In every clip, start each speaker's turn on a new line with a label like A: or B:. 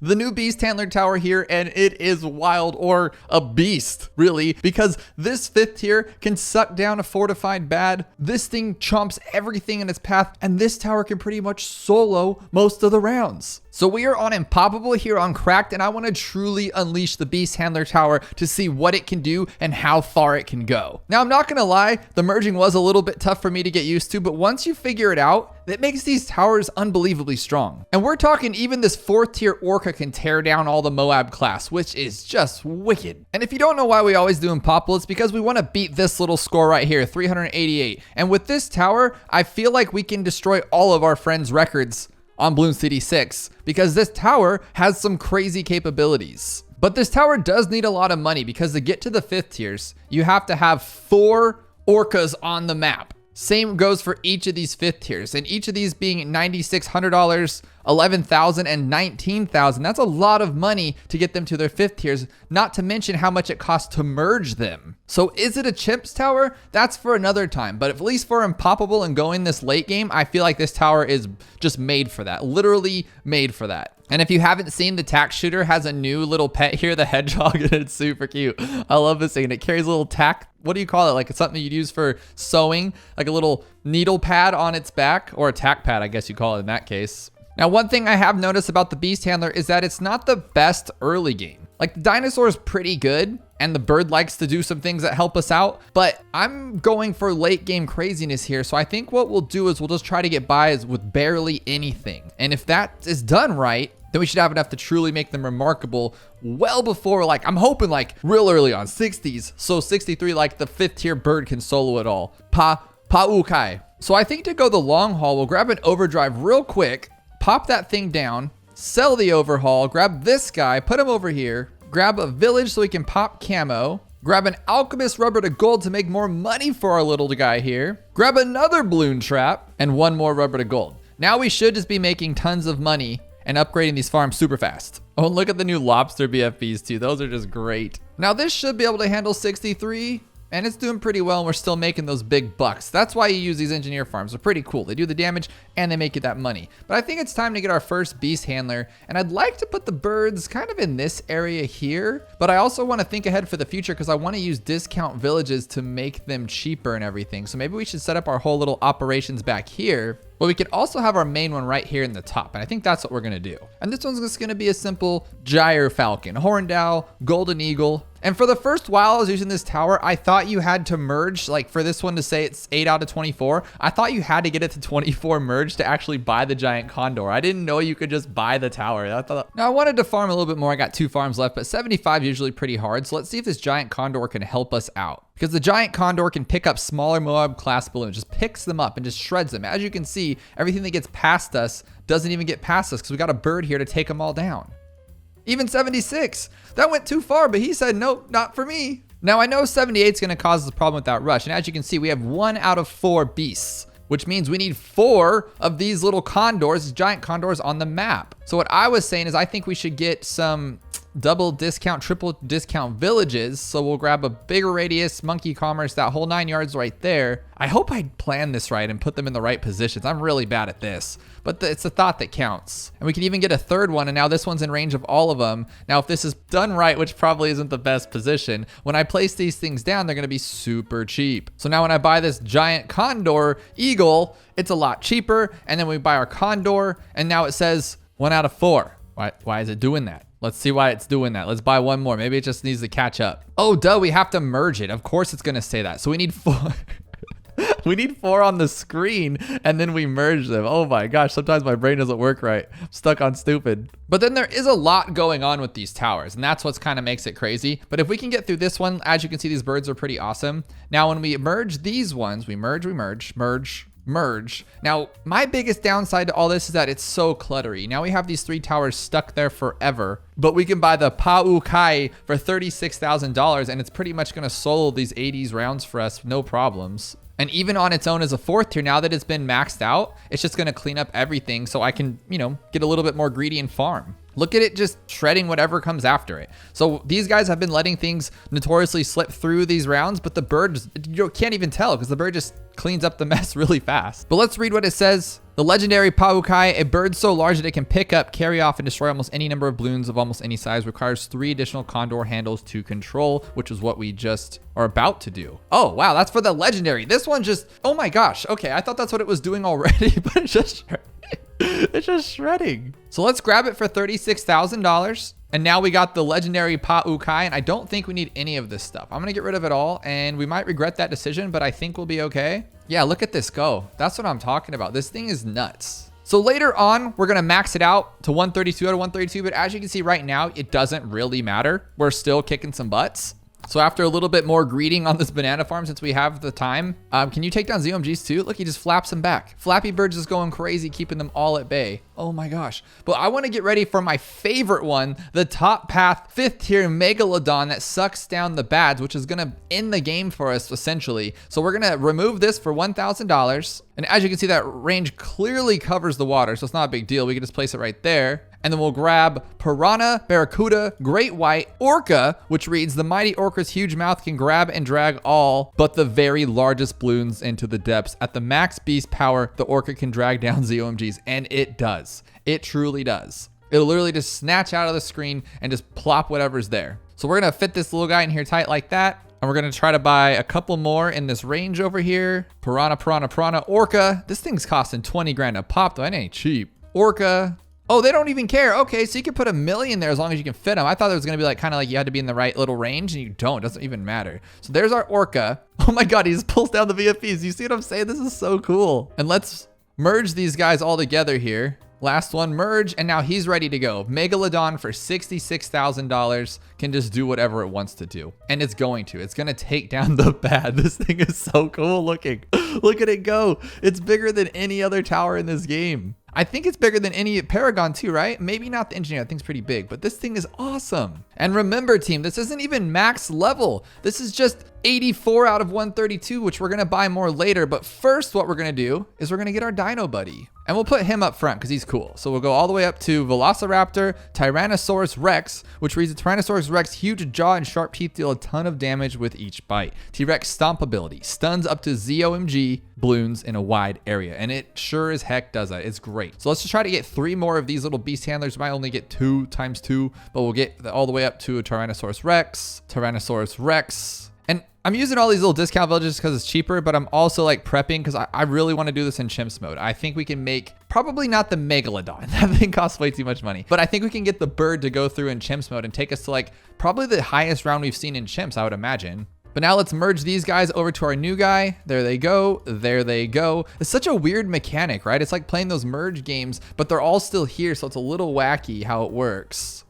A: The new Beast Handler Tower here, and it is wild, or a beast, really, because this 5th tier can suck down a fortified B.A.D. This thing chomps everything in its path, and this tower can pretty much solo most of the rounds. So we are on Impoppable here on Cracked, and I want to truly unleash the Beast Handler Tower to see what it can do and how far it can go. Now, I'm not going to lie, the merging was a little bit tough for me to get used to, but once you figure it out, it makes these towers unbelievably strong. And we're talking even this 4th tier Orca can tear down all the Moab class, which is just wicked. And if you don't know why we always do Impoppable, it's because we want to beat this little score right here, 388. And with this tower, I feel like we can destroy all of our friends' records on Bloons TD6 because this tower has some crazy capabilities. But this tower does need a lot of money because to get to the 5th tiers, you have to have 4 orcas on the map. Same goes for each of these 5th tiers, and each of these being $9,600, $11,000, and $19,000. That's a lot of money to get them to their 5th tiers, not to mention how much it costs to merge them. So is it a Chimps tower? That's for another time, but at least for Impoppable and going this late game, I feel like this tower is just made for that, literally made for that. And if you haven't seen, the tack shooter has a new little pet here, the hedgehog, and it's super cute. I love this thing. And it carries a little tack. What do you call it? Like it's something you'd use for sewing, like a little needle pad on its back, or a tack pad, I guess you call it in that case. Now, one thing I have noticed about the Beast Handler is that it's not the best early game. Like the dinosaur is pretty good, and the bird likes to do some things that help us out, but I'm going for late game craziness here. So I think what we'll do is we'll just try to get by with barely anything. And if that is done right, then we should have enough to truly make them remarkable well before, like, I'm hoping like real early on 60s. So 63, like the 5th tier bird can solo it all. Pa-ukai. So I think to go the long haul, we'll grab an overdrive real quick, pop that thing down, sell the overhaul, grab this guy, put him over here, grab a village so we can pop camo, grab an alchemist rubber to gold to make more money for our little guy here, grab another balloon trap, and one more rubber to gold. Now we should just be making tons of money and upgrading these farms super fast. Oh, and look at the new lobster BFBs too. Those are just great. Now this should be able to handle 63, and it's doing pretty well, and we're still making those big bucks. That's why you use these engineer farms. They're pretty cool. They do the damage and they make you that money. But I think it's time to get our first beast handler, and I'd like to put the birds kind of in this area here, but I also want to think ahead for the future because I want to use discount villages to make them cheaper and everything. So maybe we should set up our whole little operations back here. But we could also have our main one right here in the top, and I think that's what we're gonna do. And this one's just gonna be a simple gyre falcon, horned owl, golden eagle. And for the first while I was using this tower, I thought you had to merge, like for this one to say it's 8 out of 24, I thought you had to get it to 24 merge to actually buy the giant condor. I didn't know you could just buy the tower. Now I wanted to farm a little bit more. I got 2 farms left, but 75 is usually pretty hard. So let's see if this giant condor can help us out. Because the giant condor can pick up smaller Moab class balloons, just picks them up and just shreds them. As you can see, everything that gets past us doesn't even get past us because we got a bird here to take them all down. Even 76, that went too far, but he said, nope, not for me. Now I know 78 is gonna cause us a problem with that rush. And as you can see, we have 1 out of 4 beasts, which means we need 4 of these little condors, giant condors on the map. So what I was saying is I think we should get some double discount, triple discount villages. So we'll grab a bigger radius, monkey commerce, that whole 9 yards right there. I hope I planned this right and put them in the right positions. I'm really bad at this, but it's the thought that counts. And we can even get a 3rd one, and now this one's in range of all of them. Now, if this is done right, which probably isn't the best position, when I place these things down, they're gonna be super cheap. So now when I buy this giant condor eagle, it's a lot cheaper. And then we buy our condor, and now it says 1 out of 4. Why is it doing that? Let's see why it's doing that. Let's buy one more. Maybe it just needs to catch up. Oh, duh, we have to merge it. Of course it's gonna say that. So we need 4. We need 4 on the screen, and then we merge them. Oh my gosh, sometimes my brain doesn't work right. I'm stuck on stupid. But then there is a lot going on with these towers, and that's what's kind of makes it crazy. But if we can get through this one, as you can see, these birds are pretty awesome. Now, when we merge these ones, we merge. Now, my biggest downside to all this is that it's so cluttery. Now we have these 3 towers stuck there forever, but we can buy the Pa-U-Kai for $36,000, and it's pretty much gonna solo these 80s rounds for us, no problems. And even on its own as a 4th tier, now that it's been maxed out, it's just gonna clean up everything so I can, get a little bit more greedy and farm. Look at it just shredding whatever comes after it. So these guys have been letting things notoriously slip through these rounds, but the bird, you can't even tell because the bird just cleans up the mess really fast. But let's read what it says The legendary Paukai, a bird so large that it can pick up, carry off, and destroy almost any number of balloons of almost any size, requires 3 additional condor handles to control, which is what we just are about to do. Oh, wow, that's for the legendary. This one just, oh my gosh. Okay, I thought that's what it was doing already, but it's just it's just shredding. So let's grab it for $36,000. And now we got the legendary Paukai, and I don't think we need any of this stuff. I'm gonna get rid of it all, and we might regret that decision, but I think we'll be okay. Yeah, look at this go. That's what I'm talking about. This thing is nuts. So later on, we're gonna max it out to 132 out of 132, but as you can see right now, it doesn't really matter. We're still kicking some butts. So after a little bit more greeting on this banana farm, since we have the time, can you take down ZOMGs too? Look, he just flaps them back. Flappy Bird's just going crazy, keeping them all at bay. Oh my gosh. But I want to get ready for my favorite one, the top path 5th tier megalodon that sucks down the BADs, which is going to end the game for us essentially. So we're going to remove this for $1,000. And as you can see, that range clearly covers the water, so it's not a big deal. We can just place it right there. And then we'll grab Piranha, Barracuda, Great White, Orca, which reads, the mighty orca's huge mouth can grab and drag all but the very largest balloons into the depths. At the max beast power, the orca can drag down ZOMGs, and it does. It truly does. It'll literally just snatch out of the screen and just plop whatever's there. So we're gonna fit this little guy in here tight like that. And we're gonna try to buy a couple more in this range over here. Piranha, Piranha, Piranha, Orca. This thing's costing 20 grand a pop though, that ain't cheap. Orca. Oh, they don't even care. Okay, so you can put $1 million there as long as you can fit them. I thought it was gonna be like kind of like you had to be in the right little range, and you don't. It doesn't even matter. So there's our Orca. Oh my God, he just pulls down the VFPs. You see what I'm saying? This is so cool. And let's merge these guys all together here. Last one, merge, and now he's ready to go. Megalodon for $66,000 can just do whatever it wants to do. And it's going to. It's gonna take down the BAD. This thing is so cool looking. Look at it go. It's bigger than any other tower in this game. I think it's bigger than any Paragon too, right? Maybe not the engineer, I think it's pretty big, but this thing is awesome. And remember team, this isn't even max level. This is just 84 out of 132, which we're gonna buy more later. But first what we're gonna do is we're gonna get our Dino Buddy. And we'll put him up front because he's cool. So we'll go all the way up to Velociraptor, Tyrannosaurus Rex, which reads the Tyrannosaurus Rex huge jaw and sharp teeth deal a ton of damage with each bite. T-Rex stomp ability, stuns up to ZOMG balloons in a wide area. And it sure as heck does that. It's great. So let's just try to get 3 more of these little beast handlers. We might only get 2 times 2, but we'll get all the way up to a Tyrannosaurus Rex, Tyrannosaurus Rex. And I'm using all these little discount villages because it's cheaper, but I'm also like prepping because I really want to do this in chimps mode. I think we can make probably not the megalodon. That thing costs way too much money, but I think we can get the bird to go through in chimps mode and take us to like probably the highest round we've seen in chimps, I would imagine. But now let's merge these guys over to our new guy. There they go. There they go. It's such a weird mechanic, right? It's like playing those merge games, but they're all still here. So it's a little wacky how it works.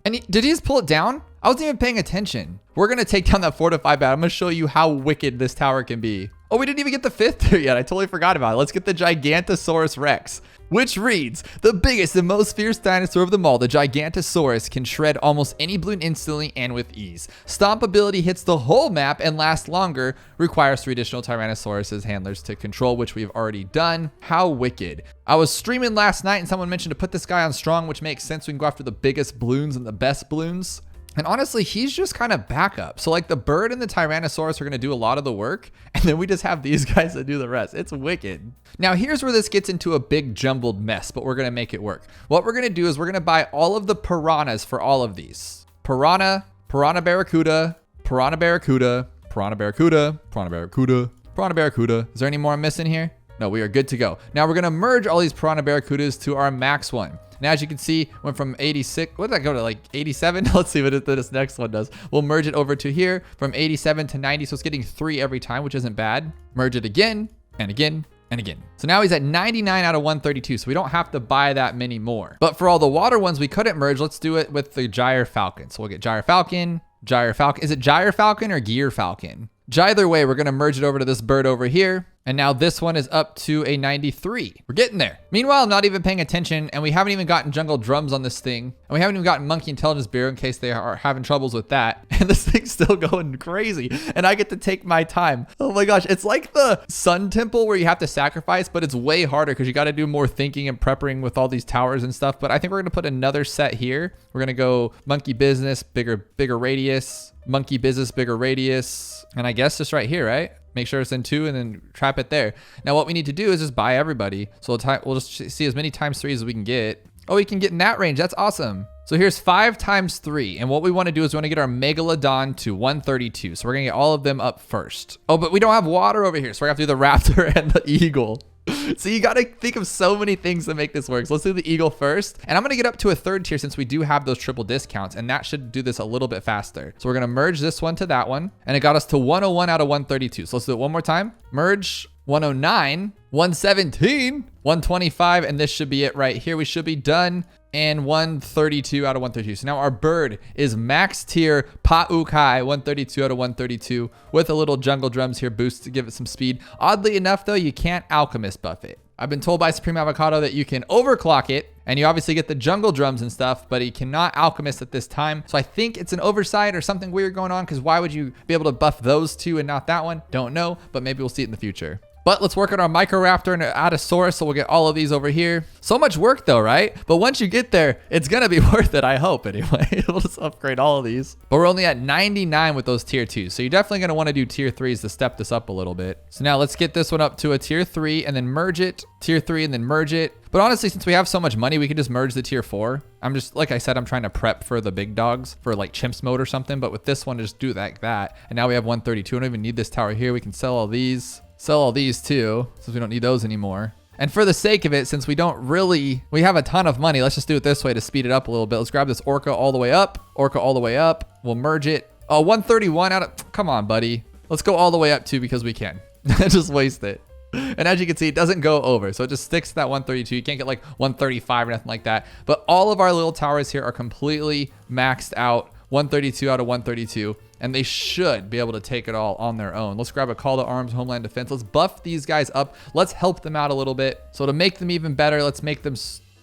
A: And did he just pull it down? I wasn't even paying attention. We're gonna take down that fortified BAD. I'm gonna show you how wicked this tower can be. Oh, we didn't even get the 5th tier yet. I totally forgot about it. Let's get the Gigantosaurus Rex, which reads, the biggest and most fierce dinosaur of them all, the Gigantosaurus can shred almost any balloon instantly and with ease. Stomp ability hits the whole map and lasts longer, requires 3 additional Tyrannosaurus handlers to control, which we've already done. How wicked. I was streaming last night and someone mentioned to put this guy on strong, which makes sense. We can go after the biggest balloons and the best balloons. And honestly, he's just kind of backup. So like the bird and the Tyrannosaurus are going to do a lot of the work. And then we just have these guys that do the rest. It's wicked. Now here's where this gets into a big jumbled mess, but we're going to make it work. What we're going to do is we're going to buy all of the piranhas for all of these. Piranha, Piranha Barracuda, Piranha Barracuda, Piranha Barracuda, Piranha Barracuda, Piranha Barracuda. Is there any more I'm missing here? No, we are good to go. Now we're going to merge all these Piranha Barracudas to our max one. And as you can see, went from 86, what did that go to, like 87? Let's see what this next one does. We'll merge it over to here from 87 to 90. So it's getting 3 every time, which isn't bad. Merge it again and again and again. So now he's at 99 out of 132. So we don't have to buy that many more. But for all the water ones we couldn't merge, let's do it with the Gyre Falcon. So we'll get Gyre Falcon, Gyre Falcon. Is it Gyre Falcon or Gear Falcon? Either way, we're going to merge it over to this bird over here. And now this one is up to a 93. We're getting there. Meanwhile, I'm not even paying attention, and we haven't even gotten jungle drums on this thing. And we haven't even gotten monkey intelligence bureau in case they are having troubles with that. And this thing's still going crazy. And I get to take my time. Oh my gosh. It's like the sun temple where you have to sacrifice, but it's way harder because you got to do more thinking and prepping with all these towers and stuff. But I think we're going to put another set here. We're going to go monkey business, bigger radius, monkey business, bigger radius. And I guess just right here, right? make sure it's in 2 and then trap it there. Now what we need to do is just buy everybody. So we'll just see as many times 3s as we can get. Oh, we can get in that range. That's awesome. So here's 5 times 3. And what we want to do is we want to get our megalodon to 132. So we're going to get all of them up first. Oh, but we don't have water over here. So we're going to have to do the raptor and the eagle. So you got to think of so many things to make this work. So let's do the eagle first. And I'm going to get up to a 3rd tier since we do have those triple discounts. And that should do this a little bit faster. So we're going to merge this one to that one. And it got us to 101 out of 132. So let's do it one more time. Merge 109, 117, 125. And this should be it right here. We should be done. And 132 out of 132. So now our bird is max tier Paukai, 132 out of 132 with a little jungle drums here boost to give it some speed. Oddly enough though, you can't alchemist buff it. I've been told by Supreme Avocado that you can overclock it and you obviously get the jungle drums and stuff, but you cannot alchemist at this time. So I think it's an oversight or something weird going on because why would you be able to buff those two and not that one? Don't know, but maybe we'll see it in the future. But let's work on our Microraptor and Allosaurus, so we'll get all of these over here. So much work though, right? But once you get there, it's gonna be worth it, I hope anyway. We'll just upgrade all of these. But we're only at 99 with those tier 2s. So you're definitely gonna wanna do tier 3s to step this up a little bit. So now let's get this one up to a tier 3 and then merge it, tier 3 and then merge it. But honestly, since we have so much money, we could just merge the tier 4. I'm just, like I said, I'm trying to prep for the big dogs for like chimps mode or something. But with this one, just do like that. And now we have 132. I don't even need this tower here. We can sell all these. Sell all these too, since we don't need those anymore. And for the sake of it, since we have a ton of money, let's just do it this way to speed it up a little bit. Let's grab this orca all the way up, orca all the way up. We'll merge it. Oh, 131 out of, come on, buddy. Let's go all the way up too because we can. Just waste it. And as you can see, it doesn't go over. So it just sticks to that 132. You can't get like 135 or nothing like that. But all of our little towers here are completely maxed out. 132 out of 132. And they should be able to take it all on their own. Let's grab a call to arms, homeland defense. Let's buff these guys up. Let's help them out a little bit. So to make them even better, let's make them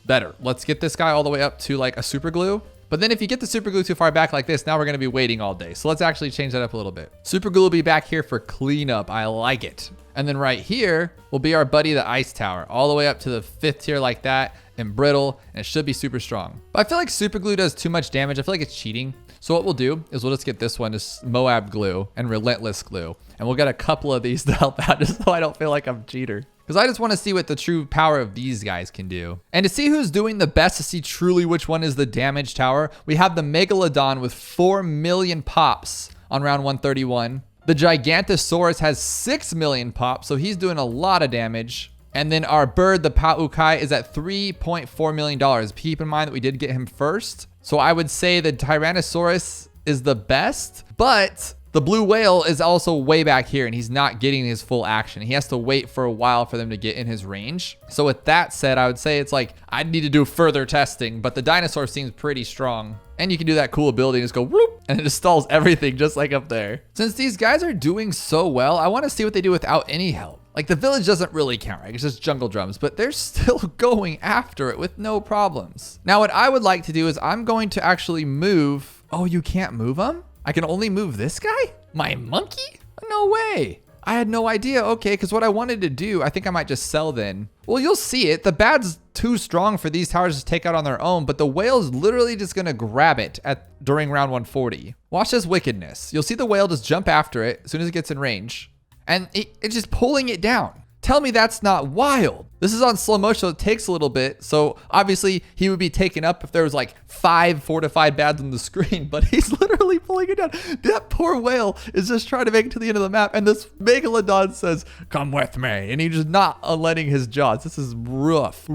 A: better. Let's get this guy all the way up to like a super glue. But then if you get the super glue too far back like this, now we're going to be waiting all day. So let's actually change that up a little bit. Super glue will be back here for cleanup. I like it. And then right here will be our buddy, the ice tower, all the way up to the 5th tier like that, and brittle, and it should be super strong. But I feel like super glue does too much damage. I feel like it's cheating. So what we'll do is we'll just get this one, just Moab glue and relentless glue. And we'll get a couple of these to help out just so I don't feel like I'm a cheater. Because I just want to see what the true power of these guys can do. And to see who's doing the best, to see truly which one is the damage tower, we have the Megalodon with 4 million pops on round 131. The Gigantosaurus has 6 million pops, so he's doing a lot of damage. And then our bird, the Paukai, is at $3.4 million. Keep in mind that we did get him first. So I would say the Tyrannosaurus is the best, but the blue whale is also way back here and he's not getting his full action. He has to wait for a while for them to get in his range. So with that said, I would say it's like, I'd need to do further testing, but the dinosaur seems pretty strong. And you can do that cool ability and just go whoop, and it installs everything just like up there. Since these guys are doing so well, I want to see what they do without any help. Like the village doesn't really count, right? It's just jungle drums, but they're still going after it with no problems. Now, what I would like to do is I'm going to actually move. Oh, you can't move them? I can only move this guy? My monkey? No way. I had no idea. Okay, because what I wanted to do, I think I might just sell then. Well, you'll see it. The B.A.D's too strong for these towers to take out on their own, but the whale's literally just going to grab it during round 140. Watch this wickedness. You'll see the whale just jump after it as soon as it gets in range. And it's just pulling it down. Tell me that's not wild. This is on slow motion, so it takes a little bit. So obviously he would be taken up if there was like 5 fortified B.A.Ds on the screen, but he's literally pulling it down. That poor whale is just trying to make it to the end of the map. And this megalodon says, come with me. And he's just not unletting his jaws. This is rough,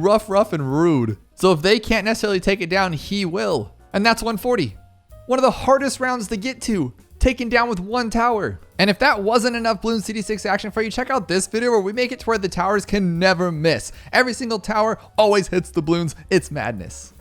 A: and rude. So if they can't necessarily take it down, he will. And that's 140. One of the hardest rounds to get to. Taken down with 1 tower. And if that wasn't enough Bloons TD6 action for you, check out this video where we make it to where the towers can never miss. Every single tower always hits the balloons. It's madness.